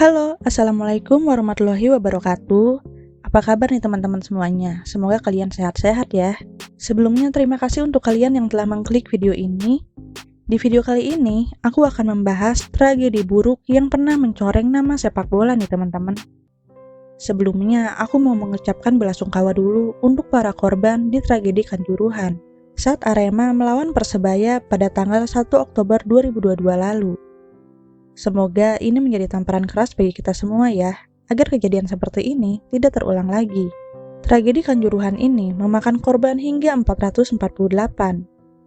Halo, Assalamualaikum warahmatullahi wabarakatuh. Apa kabar nih teman-teman semuanya? Semoga kalian sehat-sehat ya. Sebelumnya terima kasih untuk kalian yang telah mengklik video ini. Di video kali ini, aku akan membahas tragedi buruk yang pernah mencoreng nama sepak bola nih teman-teman. Sebelumnya, aku mau mengucapkan belasungkawa dulu untuk para korban di tragedi Kanjuruhan saat Arema melawan Persebaya pada tanggal 1 Oktober 2022 lalu. Semoga ini menjadi tamparan keras bagi kita semua ya, agar kejadian seperti ini tidak terulang lagi. Tragedi Kanjuruhan ini memakan korban hingga 448,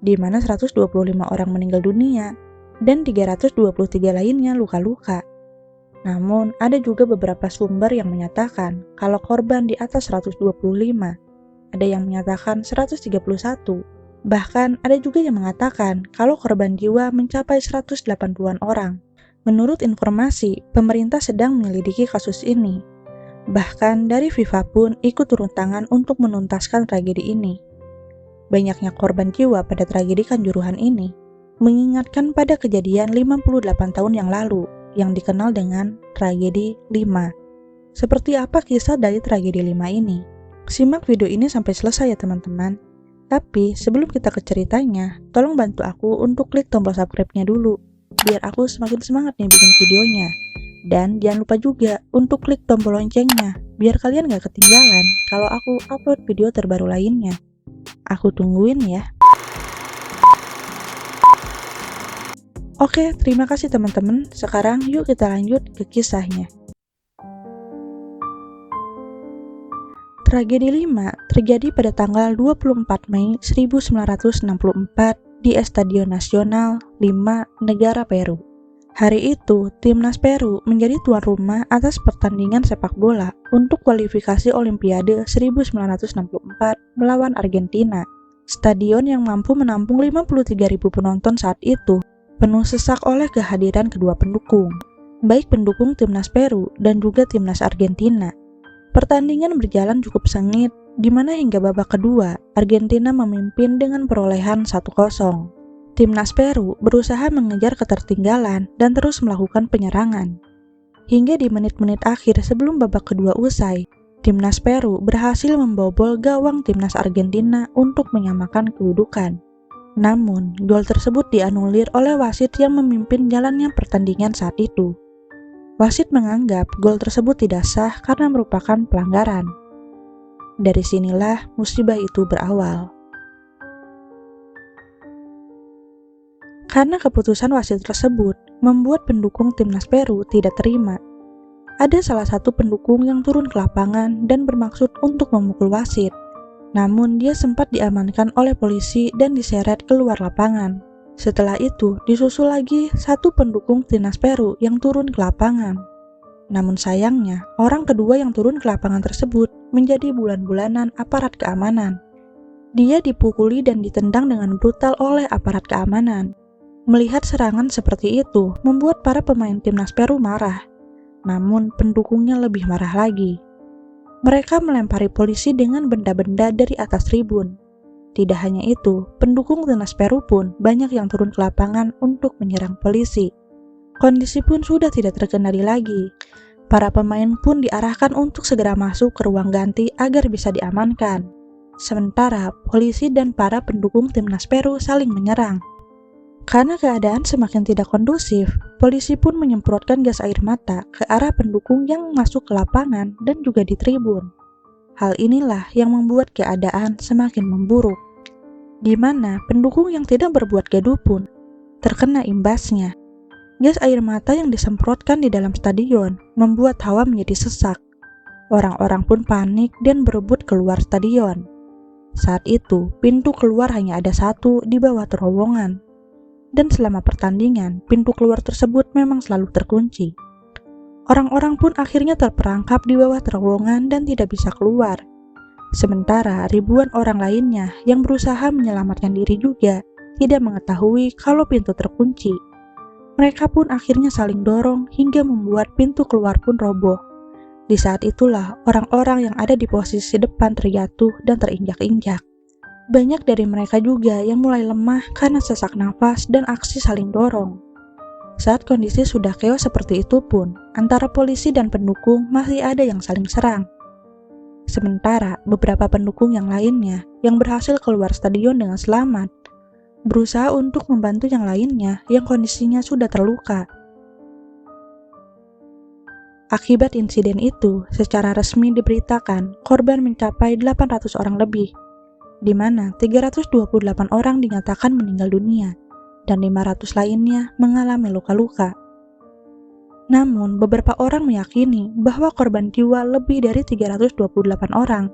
di mana 125 orang meninggal dunia dan 323 lainnya luka-luka. Namun, ada juga beberapa sumber yang menyatakan kalau korban di atas 125, ada yang menyatakan 131, bahkan ada juga yang mengatakan kalau korban jiwa mencapai 180-an orang. Menurut informasi, pemerintah sedang menyelidiki kasus ini. Bahkan dari FIFA pun ikut turun tangan untuk menuntaskan tragedi ini. Banyaknya korban jiwa pada tragedi Kanjuruhan ini mengingatkan pada kejadian 58 tahun yang lalu yang dikenal dengan tragedi 5. Seperti apa kisah dari tragedi 5 ini? Simak video ini sampai selesai ya teman-teman. Tapi sebelum kita ke ceritanya, tolong bantu aku untuk klik tombol subscribe-nya dulu, biar aku semakin semangat nih bikin videonya. Dan jangan lupa juga untuk klik tombol loncengnya, biar kalian gak ketinggalan kalau aku upload video terbaru lainnya. Aku tungguin ya. Oke, terima kasih teman-teman. Sekarang yuk kita lanjut ke kisahnya. Tragedi 5 terjadi pada tanggal 24 Mei 1964 di Estadio Nacional 5, negara Peru. Hari itu, timnas Peru menjadi tuan rumah atas pertandingan sepak bola untuk kualifikasi Olimpiade 1964 melawan Argentina. Stadion yang mampu menampung 53.000 penonton saat itu penuh sesak oleh kehadiran kedua pendukung, baik pendukung timnas Peru dan juga timnas Argentina. Pertandingan berjalan cukup sengit, di mana hingga babak kedua, Argentina memimpin dengan perolehan 1-0. Timnas Peru berusaha mengejar ketertinggalan dan terus melakukan penyerangan. Hingga di menit-menit akhir sebelum babak kedua usai, Timnas Peru berhasil membobol gawang Timnas Argentina untuk menyamakan kedudukan. Namun, gol tersebut dianulir oleh wasit yang memimpin jalannya pertandingan saat itu. Wasit menganggap gol tersebut tidak sah karena merupakan pelanggaran. Dari sinilah musibah itu berawal. Karena keputusan wasit tersebut membuat pendukung timnas Peru tidak terima. Ada salah satu pendukung yang turun ke lapangan dan bermaksud untuk memukul wasit. Namun dia sempat diamankan oleh polisi dan diseret keluar lapangan. Setelah itu disusul lagi satu pendukung timnas Peru yang turun ke lapangan. Namun sayangnya, orang kedua yang turun ke lapangan tersebut menjadi bulan-bulanan aparat keamanan. Dia dipukuli dan ditendang dengan brutal oleh aparat keamanan. Melihat serangan seperti itu membuat para pemain timnas Peru marah. Namun pendukungnya lebih marah lagi. Mereka melempari polisi dengan benda-benda dari atas tribun. Tidak hanya itu, pendukung timnas Peru pun banyak yang turun ke lapangan untuk menyerang polisi. Kondisi pun sudah tidak terkendali lagi. Para pemain pun diarahkan untuk segera masuk ke ruang ganti agar bisa diamankan. Sementara polisi dan para pendukung timnas Peru saling menyerang. Karena keadaan semakin tidak kondusif, polisi pun menyemprotkan gas air mata ke arah pendukung yang masuk ke lapangan dan juga di tribun. Hal inilah yang membuat keadaan semakin memburuk, di mana pendukung yang tidak berbuat gaduh pun terkena imbasnya. Gas air mata yang disemprotkan di dalam stadion membuat hawa menjadi sesak. Orang-orang pun panik dan berebut keluar stadion. Saat itu, pintu keluar hanya ada satu di bawah terowongan. Dan selama pertandingan, pintu keluar tersebut memang selalu terkunci. Orang-orang pun akhirnya terperangkap di bawah terowongan dan tidak bisa keluar. Sementara ribuan orang lainnya yang berusaha menyelamatkan diri juga tidak mengetahui kalau pintu terkunci. Mereka pun akhirnya saling dorong hingga membuat pintu keluar pun roboh. Di saat itulah orang-orang yang ada di posisi depan terjatuh dan terinjak-injak. Banyak dari mereka juga yang mulai lemah karena sesak nafas dan aksi saling dorong. Saat kondisi sudah keos seperti itu pun, antara polisi dan pendukung masih ada yang saling serang. Sementara beberapa pendukung yang lainnya yang berhasil keluar stadion dengan selamat, berusaha untuk membantu yang lainnya yang kondisinya sudah terluka. Akibat insiden itu, secara resmi diberitakan korban mencapai 800 orang lebih, di mana 328 orang dinyatakan meninggal dunia dan 500 lainnya mengalami luka-luka. Namun, beberapa orang meyakini bahwa korban jiwa lebih dari 328 orang.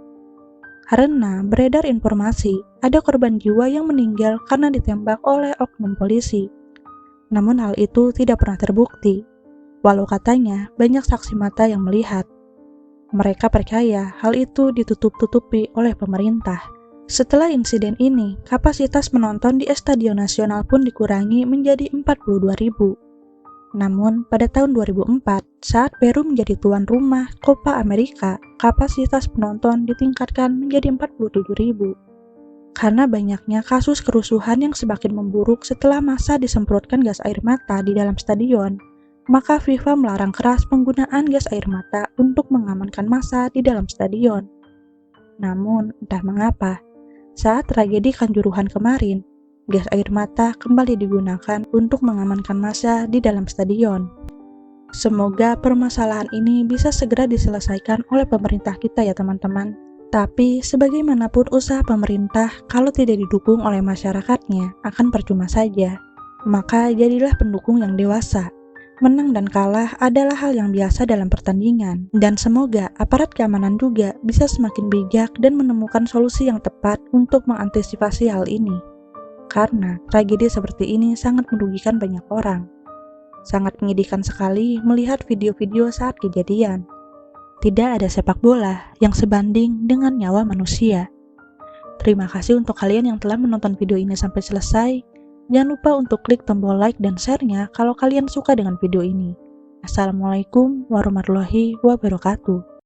Karena beredar informasi ada korban jiwa yang meninggal karena ditembak oleh oknum polisi. Namun hal itu tidak pernah terbukti, walau katanya banyak saksi mata yang melihat. Mereka percaya hal itu ditutup-tutupi oleh pemerintah. Setelah insiden ini, kapasitas penonton di Stadion Nasional pun dikurangi menjadi 42.000. Namun, pada tahun 2004, saat Peru menjadi tuan rumah Copa America, kapasitas penonton ditingkatkan menjadi 47.000. Karena banyaknya kasus kerusuhan yang semakin memburuk setelah massa disemprotkan gas air mata di dalam stadion, maka FIFA melarang keras penggunaan gas air mata untuk mengamankan massa di dalam stadion. Namun, entah mengapa, saat tragedi Kanjuruhan kemarin, gas air mata kembali digunakan untuk mengamankan massa di dalam stadion. Semoga permasalahan ini bisa segera diselesaikan oleh pemerintah kita ya teman-teman. Tapi sebagaimanapun usaha pemerintah kalau tidak didukung oleh masyarakatnya akan percuma saja. Maka jadilah pendukung yang dewasa. Menang dan kalah adalah hal yang biasa dalam pertandingan, dan semoga aparat keamanan juga bisa semakin bijak dan menemukan solusi yang tepat untuk mengantisipasi hal ini. Karena tragedi seperti ini sangat merugikan banyak orang. Sangat menyedihkan sekali melihat video-video saat kejadian. Tidak ada sepak bola yang sebanding dengan nyawa manusia. Terima kasih untuk kalian yang telah menonton video ini sampai selesai. Jangan lupa untuk klik tombol like dan share-nya kalau kalian suka dengan video ini. Assalamualaikum warahmatullahi wabarakatuh.